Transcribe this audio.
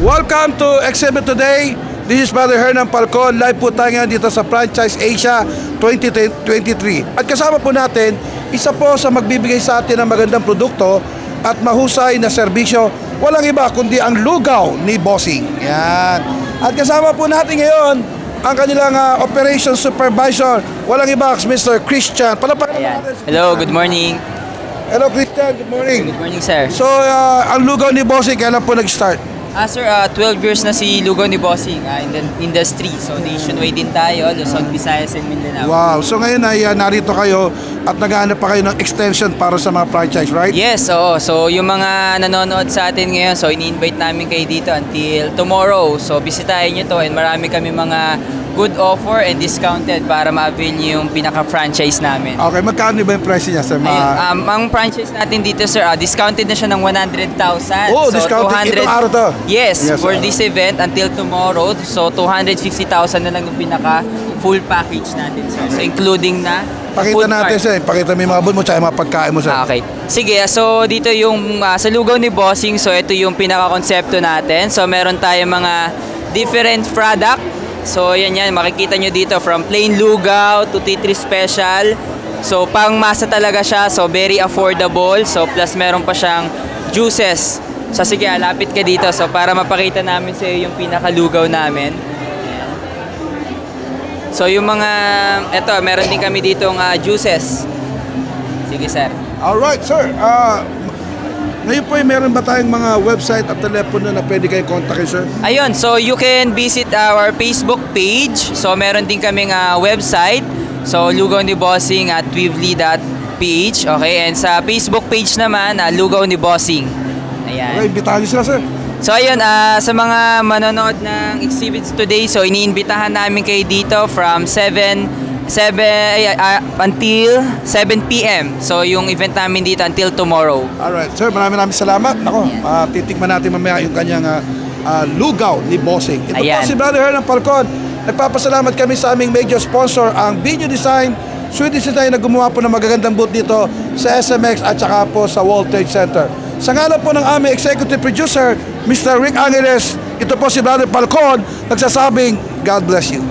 Welcome to Exhibit Today. This is Brother Hernan Falcon. Live po tayo ngayon dito sa Franchise Asia 2023. At kasama po natin, isa po sa magbibigay sa atin ng magandang produkto at mahusay na serbisyo. Walang iba kundi ang lugaw ni Bossing. Yan. At kasama po natin ngayon ang kanilang Operations Supervisor. Walang iba, Mr. Christian. Hello, good morning. Hello, Christian. Good morning. Good morning, sir. So, ang lugaw ni Bossing, kailan po nag-start? Sir, 12 years na si Lugaw ni Bossing in the industry. So, nationwide din tayo, Luzon, Visayas, and Mindanao. Wow. So, ngayon ay narito kayo at naghahanap pa kayo ng extension para sa mga franchise, right? Yes, oo. So, yung mga nanonood sa atin ngayon, so, ini-invite namin kayo dito until tomorrow. So, bisitahin nyo to and marami kami mga good offer and discounted para ma-avail nyo yung pinaka-franchise namin. Okay, magkano ba yung price niya, sir? Ayun, ang franchise natin dito, sir, discounted na siya ng 100,000. Oh, so, discounted. Itong araw to? Yes, for this event until tomorrow. So, 250,000 na lang yung pinaka-full package natin, sir. So, including na pakita natin, sir. Pakita mo yung mga bun mo tsaka yung mga pagkain mo, sir. Okay. Sige, so dito yung sa lugaw ni Bossing. So, ito yung pinaka-konsepto natin. So, meron tayong mga different product. So, yan, makikita nyo dito from plain lugaw to T3 special. So, pang masa talaga siya. So, very affordable. So, plus meron pa siyang juices. So, sige, lapit ka dito. So, para mapakita namin sa iyo yung pinakalugaw namin. So, yung mga, eto, meron din kami ditong juices. Sige, sir. Alright, sir. Ngayon po, meron ba tayong mga website at telepono na pwede kayo kontakin, sir? Ayun, so you can visit our Facebook page. So, meron din kaming website. So, Lugaw ni Bossing at twivly.ph. Okay, and sa Facebook page naman, Lugaw ni Bossing. Ayan. Okay, imbitahan niyo sila, sir. So, ayun, sa mga manonood ng exhibits today, so iniimbitahan namin kayo dito from 7 until 7 p.m. So, yung event namin dito until tomorrow. Alright, sir, maraming salamat. Ako, titikman natin mamaya yung kanyang lugaw ni Bossing. Ito po si Brother Hernan Falcon. Nagpapasalamat kami sa aming major sponsor, ang Video Design, Swedish Design, na gumawa po ng magagandang booth dito sa SMX at saka po sa World Trade Center. Sa ngalan po ng aming executive producer, Mr. Rick Angeles, ito po si Brother Falcon, nagsasabing, God bless you.